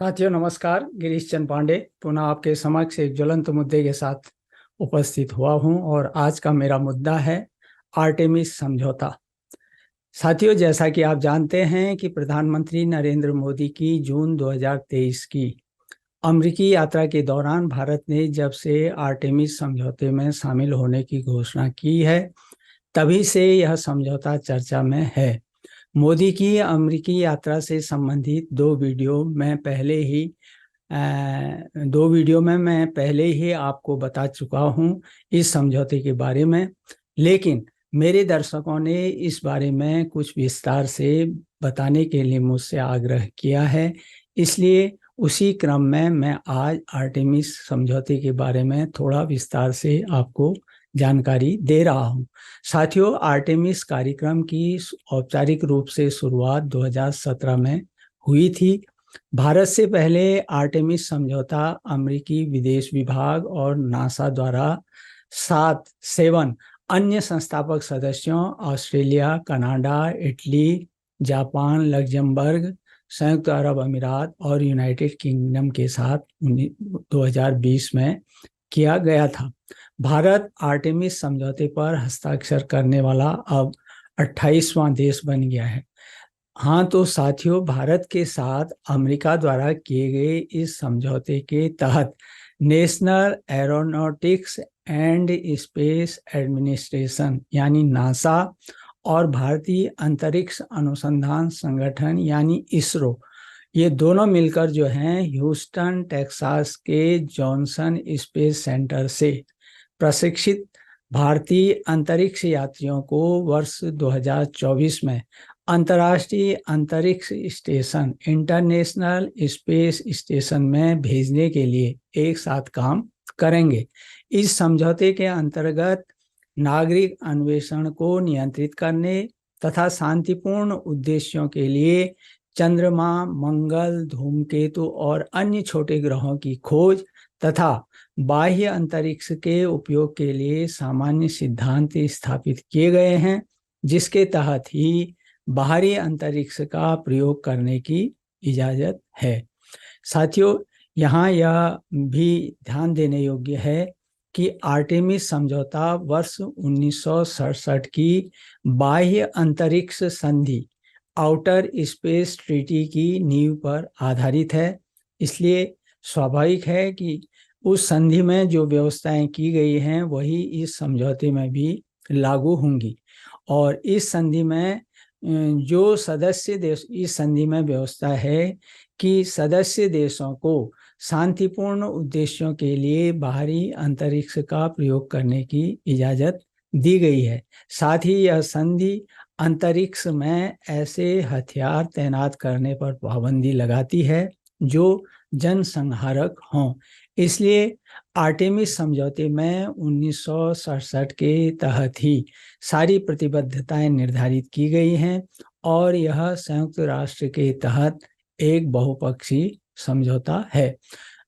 साथियों नमस्कार। गिरीश चंद पांडे पुनः आपके समक्ष एक ज्वलंत मुद्दे के साथ उपस्थित हुआ हूं और आज का मेरा मुद्दा है आर्टेमिस समझौता। साथियों, जैसा कि आप जानते हैं कि प्रधानमंत्री नरेंद्र मोदी की जून 2023 की अमेरिकी यात्रा के दौरान भारत ने जब से आर्टेमिस समझौते में शामिल होने की घोषणा की है, तभी से यह समझौता चर्चा में है। मोदी की अमेरिकी यात्रा से संबंधित दो वीडियो में मैं पहले ही आपको बता चुका हूं इस समझौते के बारे में, लेकिन मेरे दर्शकों ने इस बारे में कुछ विस्तार से बताने के लिए मुझसे आग्रह किया है। इसलिए उसी क्रम में मैं आज आर्टेमिस समझौते के बारे में थोड़ा विस्तार से आपको जानकारी दे रहा हूं। साथियों, आर्टेमिस कार्यक्रम की औपचारिक रूप से शुरुआत 2017 में हुई थी। भारत से पहले आर्टेमिस समझौता अमेरिकी विदेश विभाग और नासा द्वारा 7 अन्य संस्थापक सदस्यों Australia, Canada, Italy, Japan, Luxembourg, संयुक्त अरब अमीरात और यूनाइटेड किंगडम के साथ 2020 में किया गया था। भारत आर्टेमिस समझौते पर हस्ताक्षर करने वाला अब 28वां देश बन गया है। हाँ तो साथियों, भारत के साथ अमेरिका द्वारा किए गए इस समझौते के तहत national aeronautics and space administration यानी नासा और भारतीय अंतरिक्ष अनुसंधान संगठन यानी इसरो, ये दोनों मिलकर जो हैं ह्यूस्टन टेक्सास के जॉनसन स्पेस सेंटर से प्रशिक्षित भारतीय अंतरिक्ष यात्रियों को वर्ष 2024 में अंतर्राष्ट्रीय अंतरिक्ष स्टेशन इंटरनेशनल स्पेस स्टेशन में भेजने के लिए एक साथ काम करेंगे। इस समझौते के अंतर्गत नागरिक अन्वेषण को नियंत्रित करने तथा शांतिपूर्ण उद्देश्यों के लिए चंद्रमा, मंगल, धूमकेतु और अन्य छोटे ग्रहों की खोज तथा बाह्य अंतरिक्ष के उपयोग के लिए सामान्य सिद्धांत स्थापित किए गए हैं, जिसके तहत ही बाहरी अंतरिक्ष का प्रयोग करने की इजाज़त है। साथियों, यहाँ यह भी ध्यान देने योग्य है कि आर्टेमिस समझौता वर्ष 1967 की बाह्य अंतरिक्ष संधि आउटर स्पेस ट्रीटी की नींव पर आधारित है। इसलिए स्वाभाविक है कि उस संधि में जो व्यवस्थाएं की गई हैं वही इस समझौते में भी लागू होंगी। और इस संधि में जो सदस्य देश, इस संधि में व्यवस्था है कि सदस्य देशों को शांतिपूर्ण उद्देश्यों के लिए बाहरी अंतरिक्ष का प्रयोग करने की इजाज़त दी गई है। साथ ही यह संधि अंतरिक्ष में ऐसे हथियार तैनात करने पर पाबंदी लगाती है जो जनसंहारक हों। इसलिए आर्टेमिस समझौते में 1967 के तहत ही सारी प्रतिबद्धताएं निर्धारित की गई हैं और यह संयुक्त राष्ट्र के तहत एक बहुपक्षीय समझौता है।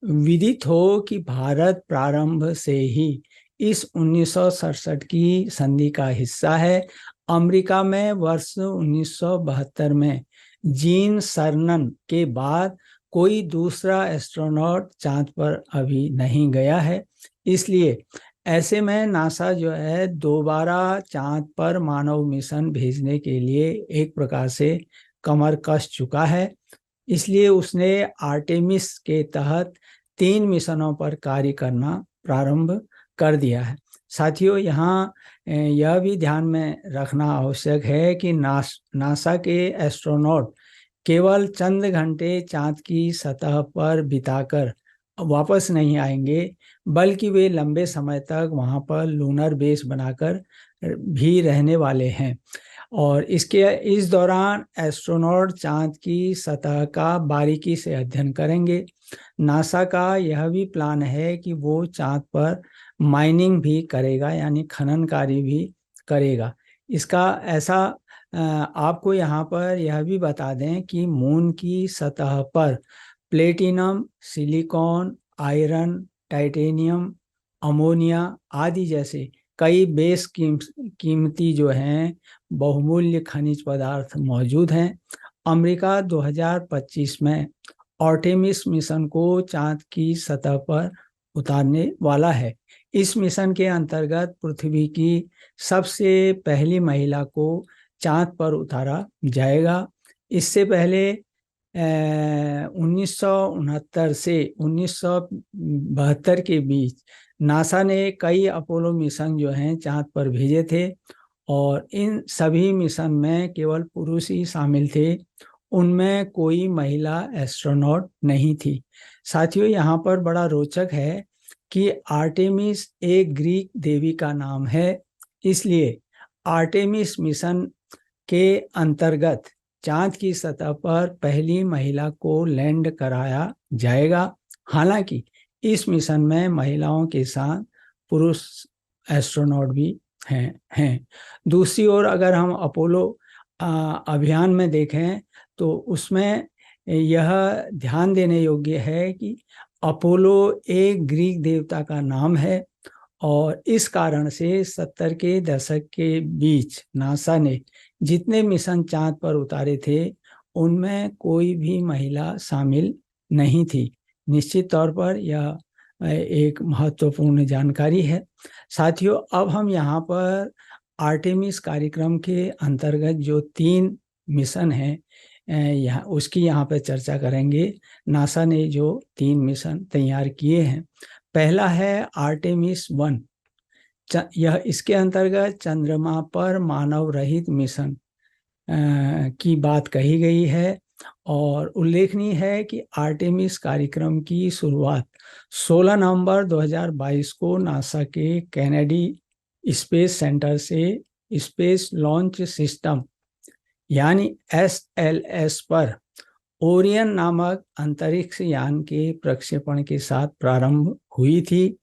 विदित हो कि भारत प्रारंभ से ही इस 1967 की संधि का हिस्सा है। अमेरिका में वर्ष 1972 में जीन सर्नन के बाद कोई दूसरा एस्ट्रोनॉट चांद पर अभी नहीं गया है। इसलिए ऐसे में नासा जो है दोबारा चांद पर मानव मिशन भेजने के लिए एक प्रकार से कमर कस चुका है। इसलिए उसने आर्टेमिस के तहत 3 मिशनों पर कार्य करना प्रारंभ कर दिया है। साथियों, यहाँ यह भी ध्यान में रखना आवश्यक है कि नासा के एस्ट्रोनॉट केवल चंद घंटे चांद की सतह पर बिताकर वापस नहीं आएंगे, बल्कि वे लंबे समय तक वहां पर लूनर बेस बनाकर भी रहने वाले हैं। और इस दौरान एस्ट्रोनॉट चांद की सतह का बारीकी से अध्ययन करेंगे। नासा का यह भी प्लान है कि वो चांद पर माइनिंग भी करेगा, यानी खनन कार्य भी करेगा। इसका ऐसा आपको यहाँ पर यह भी बता दें कि मून की सतह पर platinum, silicon, iron, titanium, ammonia आदि जैसे कई बेस कीमती जो हैं बहुमूल्य खनिज पदार्थ मौजूद हैं। अमेरिका 2025 में आर्टेमिस मिशन को चांद की सतह पर उतारने वाला है। इस मिशन के अंतर्गत पृथ्वी की सबसे पहली महिला को चांद पर उतारा जाएगा। इससे पहले 1969 से 1972 के बीच नासा ने कई अपोलो मिशन जो हैं चांद पर भेजे थे, और इन सभी मिशन में केवल पुरुष ही शामिल थे, उनमें कोई महिला एस्ट्रोनॉट नहीं थी। साथियों, यहाँ पर बड़ा रोचक है कि आर्टेमिस एक ग्रीक देवी का नाम है, इसलिए आर्टेमिस मिशन के अंतर्गत चांद की सतह पर पहली महिला को लैंड कराया जाएगा। हालांकि इस मिशन में महिलाओं के साथ पुरुष एस्ट्रोनॉट भी हैं। दूसरी ओर अगर हम अपोलो अभियान में देखें तो उसमें यह ध्यान देने योग्य है कि अपोलो एक ग्रीक देवता का नाम है, और इस कारण से 70 के दशक के बीच नासा ने जितने मिशन चांद पर उतारे थे उनमें कोई भी महिला शामिल नहीं थी। निश्चित तौर पर यह एक महत्वपूर्ण जानकारी है। साथियों, अब हम यहाँ पर आर्टेमिस कार्यक्रम के अंतर्गत जो 3 मिशन हैं यहाँ उसकी यहाँ पर चर्चा करेंगे। नासा ने जो 3 मिशन तैयार किए हैं, पहला है आर्टेमिस 1। यह इसके अंतर्गत चंद्रमा पर मानव रहित मिशन की बात कही गई है, और उल्लेखनीय है कि आर्टेमिस कार्यक्रम की शुरुआत 16 नवंबर 2022 को नासा के कैनेडी स्पेस सेंटर से स्पेस लॉन्च सिस्टम यानी SLS पर ओरियन नामक अंतरिक्ष यान के प्रक्षेपण के साथ प्रारंभ हुई थी।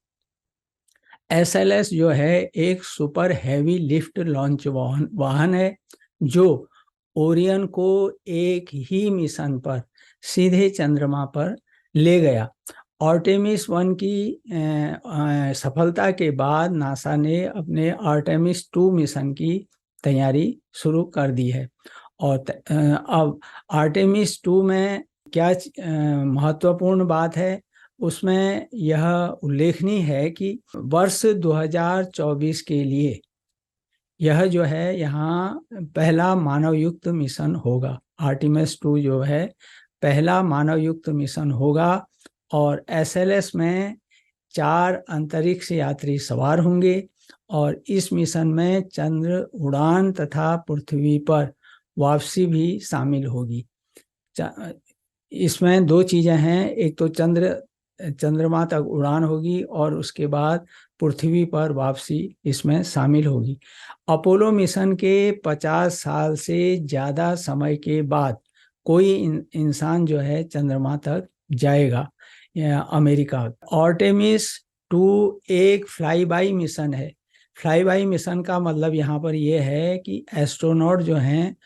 SLS जो है एक सुपर हैवी लिफ्ट लॉन्च वाहन है जो ओरियन को एक ही मिशन पर सीधे चंद्रमा पर ले गया। आर्टेमिस 1 की सफलता के बाद नासा ने अपने आर्टेमिस 2 मिशन की तैयारी शुरू कर दी है। और अब आर्टेमिस 2 में क्या महत्वपूर्ण बात है, उसमें यह उल्लेखनीय है कि वर्ष 2024 के लिए यह जो है यहाँ पहला मानवयुक्त मिशन होगा। आर्टेमिस 2 जो है पहला मानवयुक्त मिशन होगा, और SLS में 4 अंतरिक्ष यात्री सवार होंगे, और इस मिशन में चंद्र उड़ान तथा पृथ्वी पर वापसी भी शामिल होगी। इसमें 2 चीजें हैं, एक तो चंद्रमा तक उड़ान होगी और उसके बाद पृथ्वी पर वापसी इसमें शामिल होगी। अपोलो मिशन के 50 साल से ज़्यादा समय के बाद कोई इंसान जो है चंद्रमा तक जाएगा अमेरिका। आर्टेमिस 2 एक फ्लाई बाई मिशन है। फ्लाई बाई मिशन का मतलब यहाँ पर यह है कि एस्ट्रोनॉट जो हैं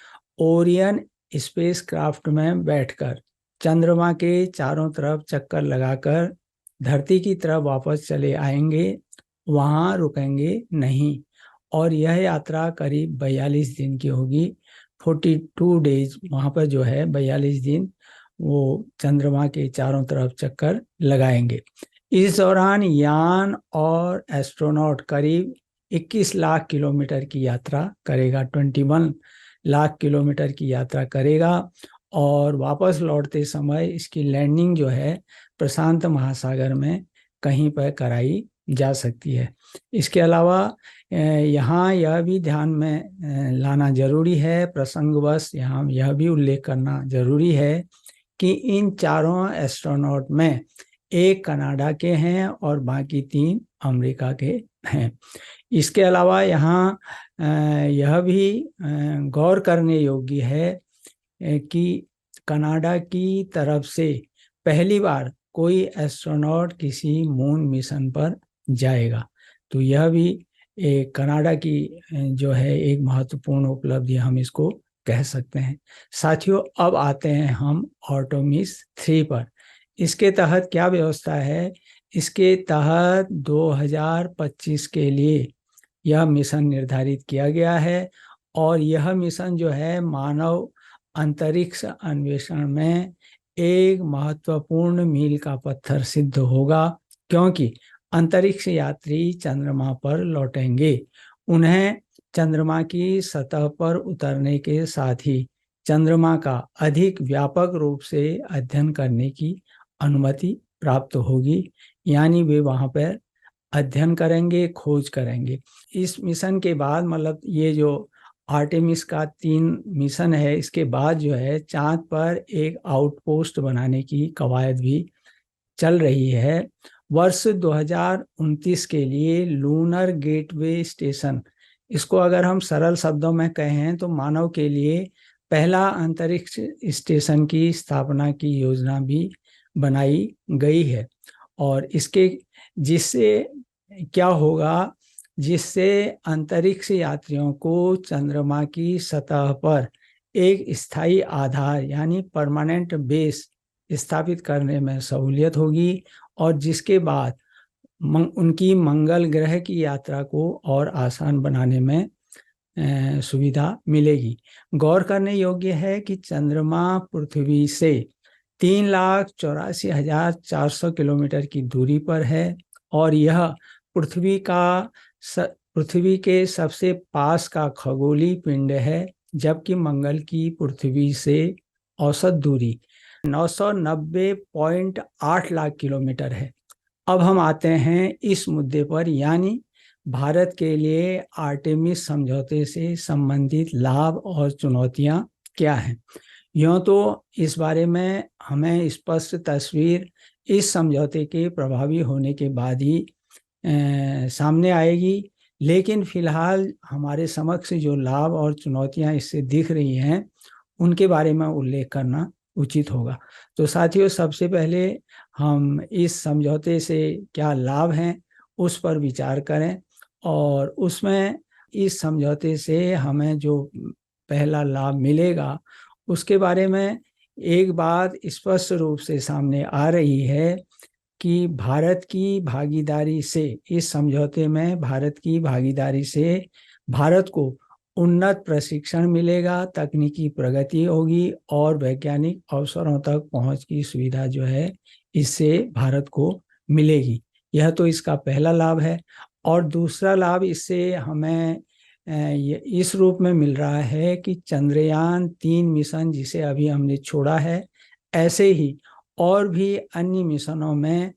ओरियन स्पेस क्राफ्ट में बैठकर चंद्रमा के चारों तरफ चक्कर लगाकर धरती की तरफ वापस चले आएंगे, वहाँ रुकेंगे नहीं। और यह यात्रा करीब 42 दिन की होगी। 42 डेज वहाँ पर जो है 42 दिन वो चंद्रमा के चारों तरफ चक्कर लगाएंगे। इस दौरान यान और एस्ट्रोनॉट करीब 21 लाख किलोमीटर की यात्रा करेगा, 21 लाख किलोमीटर की यात्रा करेगा, और वापस लौटते समय इसकी लैंडिंग जो है प्रशांत महासागर में कहीं पर कराई जा सकती है। इसके अलावा यहाँ यह भी ध्यान में लाना जरूरी है, प्रसंगवश यहाँ यह भी उल्लेख करना जरूरी है कि इन चारों एस्ट्रोनॉट में एक कनाडा के हैं और बाकी 3 अमेरिका के हैं। इसके अलावा यहाँ यह भी गौर करने योग्य है कि कनाडा की तरफ से पहली बार कोई एस्ट्रोनॉट किसी मून मिशन पर जाएगा। तो यह भी एक कनाडा की जो है एक महत्वपूर्ण उपलब्धि हम इसको कह सकते हैं। साथियों, अब आते हैं हम आर्टेमिस 3 पर। इसके तहत क्या व्यवस्था है? इसके तहत 2025 के लिए यह मिशन निर्धारित किया गया है, और यह मिशन जो है मानव अंतरिक्ष अन्वेषण में एक महत्वपूर्ण मील का पत्थर सिद्ध होगा, क्योंकि अंतरिक्ष यात्री चंद्रमा पर लौटेंगे। उन्हें चंद्रमा की सतह पर उतरने के साथ ही चंद्रमा का अधिक व्यापक रूप से अध्ययन करने की अनुमति प्राप्त होगी, यानी वे वहां पर अध्ययन करेंगे, खोज करेंगे। इस मिशन के बाद, मतलब ये जो आर्टेमिस का 3 मिशन है, इसके बाद जो है चांद पर एक आउटपोस्ट बनाने की कवायद भी चल रही है। वर्ष 2029 के लिए लूनर गेटवे स्टेशन, इसको अगर हम सरल शब्दों में कहें तो मानव के लिए पहला अंतरिक्ष स्टेशन की स्थापना की योजना भी बनाई गई है। और इसके जिससे क्या होगा, जिससे अंतरिक्ष यात्रियों को चंद्रमा की सतह पर एक स्थायी आधार यानी परमानेंट बेस स्थापित करने में सहूलियत होगी, और जिसके बाद उनकी मंगल ग्रह की यात्रा को और आसान बनाने में सुविधा मिलेगी। गौर करने योग्य है कि चंद्रमा पृथ्वी से 3,84,400 किलोमीटर की दूरी पर है, और यह पृथ्वी के सबसे पास का खगोलीय पिंड है, जबकि मंगल की पृथ्वी से औसत दूरी 990.8 लाख किलोमीटर है। अब हम आते हैं इस मुद्दे पर, यानी भारत के लिए आर्टेमिस समझौते से संबंधित लाभ और चुनौतियां क्या हैं। यूँ तो इस बारे में हमें स्पष्ट तस्वीर इस समझौते के प्रभावी होने के बाद ही सामने आएगी, लेकिन फिलहाल हमारे समक्ष जो लाभ और चुनौतियां इससे दिख रही हैं, उनके बारे में उल्लेख करना उचित होगा। तो साथियों, सबसे पहले हम इस समझौते से क्या लाभ हैं उस पर विचार करें, और उसमें इस समझौते से हमें जो पहला लाभ मिलेगा उसके बारे में एक बात स्पष्ट रूप से सामने आ रही है कि भारत की भागीदारी से, इस समझौते में भारत की भागीदारी से भारत को उन्नत प्रशिक्षण मिलेगा, तकनीकी प्रगति होगी और वैज्ञानिक अवसरों तक पहुंच की सुविधा जो है इससे भारत को मिलेगी। यह तो इसका पहला लाभ है। और दूसरा लाभ इससे हमें इस रूप में मिल रहा है कि चंद्रयान 3 मिशन जिसे अभी हमने छोड़ा है, ऐसे ही और भी अन्य मिशनों में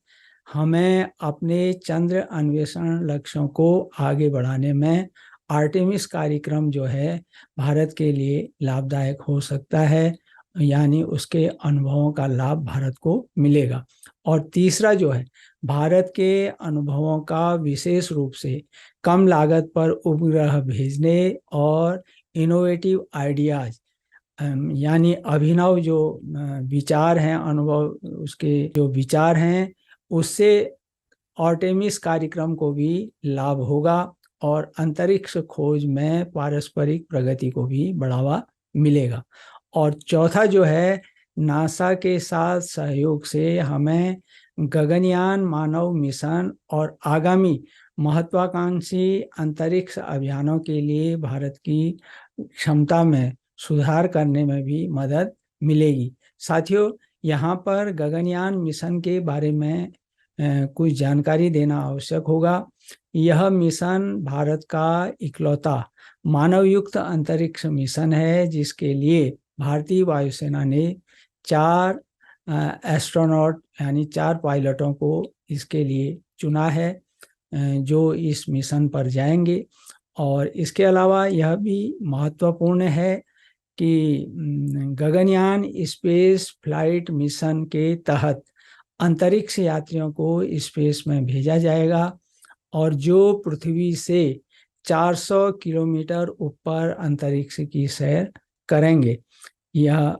हमें अपने चंद्र अन्वेषण लक्ष्यों को आगे बढ़ाने में आर्टेमिस कार्यक्रम जो है भारत के लिए लाभदायक हो सकता है, यानी उसके अनुभवों का लाभ भारत को मिलेगा। और तीसरा जो है, भारत के अनुभवों का विशेष रूप से कम लागत पर उपग्रह भेजने और इनोवेटिव आइडियाज, यानी अभिनव जो विचार हैं, अनुभव उसके जो विचार हैं, उससे आर्टेमिस कार्यक्रम को भी लाभ होगा और अंतरिक्ष खोज में पारस्परिक प्रगति को भी बढ़ावा मिलेगा। और चौथा जो है, नासा के साथ सहयोग से हमें गगनयान मानव मिशन और आगामी महत्वाकांक्षी अंतरिक्ष अभियानों के लिए भारत की क्षमता में सुधार करने में भी मदद मिलेगी। साथियों, यहाँ पर गगनयान मिशन के बारे में कुछ जानकारी देना आवश्यक होगा। यह मिशन भारत का इकलौता मानवयुक्त अंतरिक्ष मिशन है, जिसके लिए भारतीय वायुसेना ने 4 एस्ट्रोनॉट यानी 4 पायलटों को इसके लिए चुना है, जो इस मिशन पर जाएंगे। और इसके अलावा यह भी महत्वपूर्ण है कि गगनयान स्पेस फ्लाइट मिशन के तहत अंतरिक्ष यात्रियों को स्पेस में भेजा जाएगा, और जो पृथ्वी से 400 किलोमीटर ऊपर अंतरिक्ष की सैर करेंगे। यह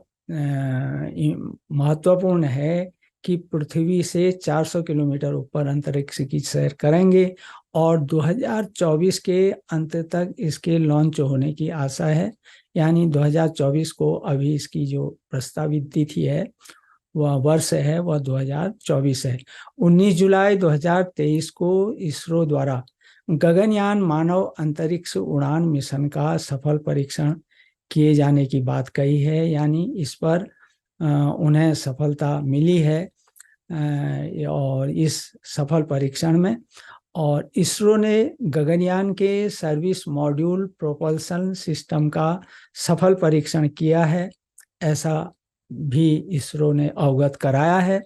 महत्वपूर्ण है कि पृथ्वी से 400 किलोमीटर ऊपर अंतरिक्ष की सैर करेंगे, और 2024 के अंत तक इसके लॉन्च होने की आशा है। यानी 2024 को अभी इसकी जो प्रस्तावित तिथि है, वह वर्ष है, वह 2024 है। 19 जुलाई 2023 को इसरो द्वारा गगनयान मानव अंतरिक्ष उड़ान मिशन का सफल परीक्षण किए जाने की बात कही है, यानी इस पर उन्हें सफलता मिली है और इस सफल परीक्षण में। और इसरो ने गगनयान के सर्विस मॉड्यूल प्रोपल्शन सिस्टम का सफल परीक्षण किया है, ऐसा भी इसरो ने अवगत कराया है।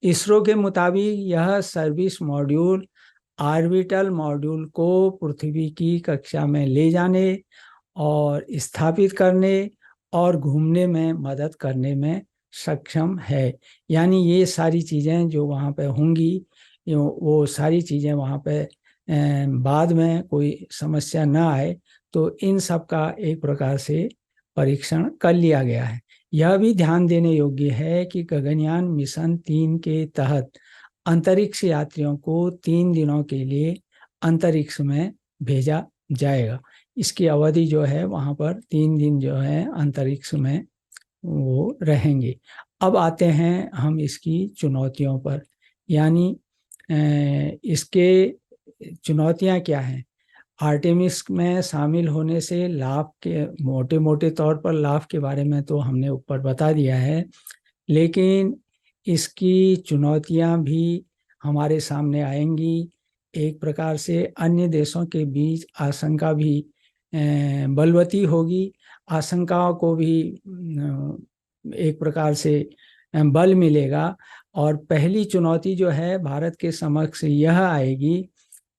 इसरो के मुताबिक यह सर्विस मॉड्यूल ऑर्बिटल मॉड्यूल को पृथ्वी की कक्षा में ले जाने और स्थापित करने और घूमने में मदद करने में सक्षम है। यानी ये सारी चीज़ें जो वहाँ पे होंगी, वो सारी चीज़ें वहाँ पे बाद में कोई समस्या न आए, तो इन सब का एक प्रकार से परीक्षण कर लिया गया है। यह भी ध्यान देने योग्य है कि गगनयान मिशन 3 के तहत अंतरिक्ष यात्रियों को 3 दिनों के लिए अंतरिक्ष में भेजा जाएगा। इसकी अवधि जो है वहाँ पर 3 दिन जो है अंतरिक्ष में वो रहेंगे। अब आते हैं हम इसकी चुनौतियों पर, यानी इसके चुनौतियाँ क्या हैं। आर्टेमिस में शामिल होने से लाभ के मोटे मोटे तौर पर लाभ के बारे में तो हमने ऊपर बता दिया है, लेकिन इसकी चुनौतियां भी हमारे सामने आएंगी। एक प्रकार से अन्य देशों के बीच आशंका भी बलवती होगी, आशंकाओं को भी एक प्रकार से बल मिलेगा। और पहली चुनौती जो है भारत के समक्ष यह आएगी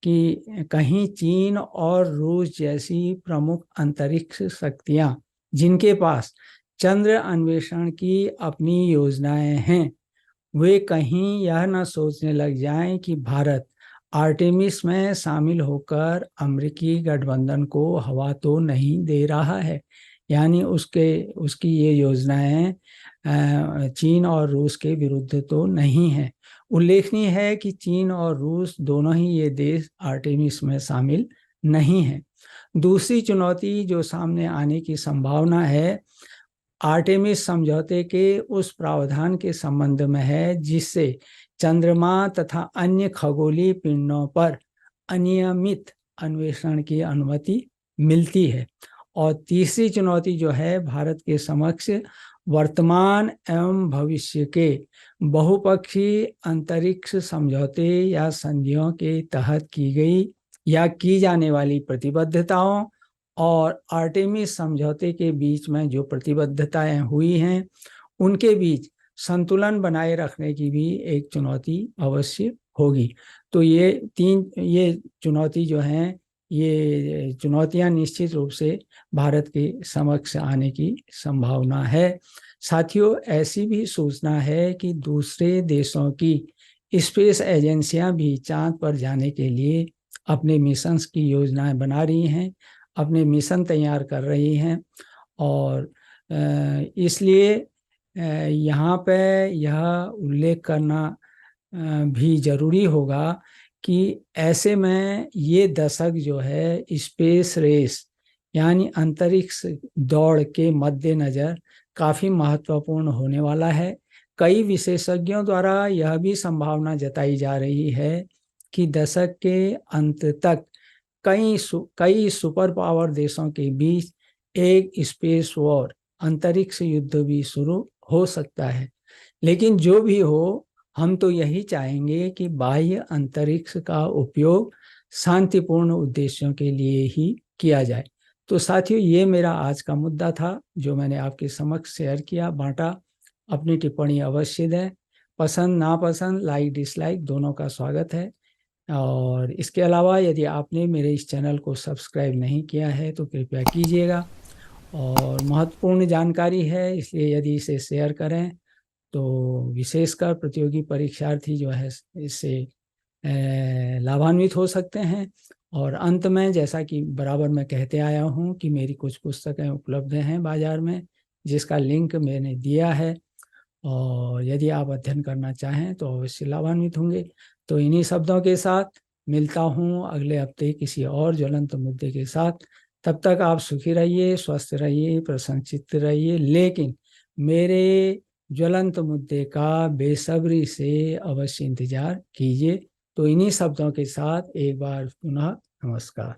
कि कहीं चीन और रूस जैसी प्रमुख अंतरिक्ष शक्तियां जिनके पास चंद्र अन्वेषण की अपनी योजनाएं हैं, वे कहीं यह न सोचने लग जाएं कि भारत आर्टेमिस में शामिल होकर अमेरिकी गठबंधन को हवा तो नहीं दे रहा है। यानी उसकी ये योजनाएं चीन और रूस के विरुद्ध तो नहीं है। उल्लेखनीय है कि चीन और रूस दोनों ही ये देश आर्टेमिस में शामिल नहीं हैं। दूसरी चुनौती जो सामने आने की संभावना है, आर्टेमिस समझौते के उस प्रावधान के संबंध में है जिससे चंद्रमा तथा अन्य खगोलीय पिंडों पर अनियमित अन्वेषण की अनुमति मिलती है। और तीसरी चुनौती जो है भारत के समक्ष वर्तमान एवं भविष्य के बहुपक्षीय अंतरिक्ष समझौते या संधियों के तहत की गई या की जाने वाली प्रतिबद्धताओं और आर्टेमिस समझौते के बीच में जो प्रतिबद्धताएं हुई हैं, उनके बीच संतुलन बनाए रखने की भी एक चुनौती अवश्य होगी। तो ये चुनौती जो हैं, ये चुनौतियां निश्चित रूप से भारत के समक्ष आने की संभावना है। साथियों, ऐसी भी सूचना है कि दूसरे देशों की स्पेस एजेंसियां भी चांद पर जाने के लिए अपने मिशंस की योजनाएं बना रही हैं, अपने मिशन तैयार कर रही हैं। और इसलिए यहाँ पे यह उल्लेख करना भी जरूरी होगा कि ऐसे में ये दशक जो है स्पेस रेस यानी अंतरिक्ष दौड़ के मद्देनजर काफ़ी महत्वपूर्ण होने वाला है। कई विशेषज्ञों द्वारा यह भी संभावना जताई जा रही है कि दशक के अंत तक कई सुपर पावर देशों के बीच एक स्पेस वॉर अंतरिक्ष युद्ध भी शुरू हो सकता है। लेकिन जो भी हो, हम तो यही चाहेंगे कि बाह्य अंतरिक्ष का उपयोग शांतिपूर्ण उद्देश्यों के लिए ही किया जाए। तो साथियों, ये मेरा आज का मुद्दा था जो मैंने आपके समक्ष शेयर किया, बांटा। अपनी टिप्पणी अवश्य दें, पसंद नापसंद, लाइक डिसलाइक दोनों का स्वागत है। और इसके अलावा यदि आपने मेरे इस चैनल को सब्सक्राइब नहीं किया है तो कृपया कीजिएगा। और महत्वपूर्ण जानकारी है, इसलिए यदि इसे शेयर करें तो विशेषकर प्रतियोगी परीक्षार्थी जो है इससे लाभान्वित हो सकते हैं। और अंत में, जैसा कि बराबर मैं कहते आया हूँ कि मेरी कुछ पुस्तकें उपलब्ध हैं बाजार में, जिसका लिंक मैंने दिया है, और यदि आप अध्ययन करना चाहें तो अवश्य लाभान्वित होंगे। तो इन्हीं शब्दों के साथ मिलता हूँ अगले हफ्ते किसी और ज्वलंत मुद्दे के साथ। तब तक आप सुखी रहिए, स्वस्थ रहिए, प्रसन्नचित्त रहिए, लेकिन मेरे ज्वलंत मुद्दे का बेसब्री से अवश्य इंतजार कीजिए। तो इन्हीं शब्दों के साथ एक बार पुनः नमस्कार।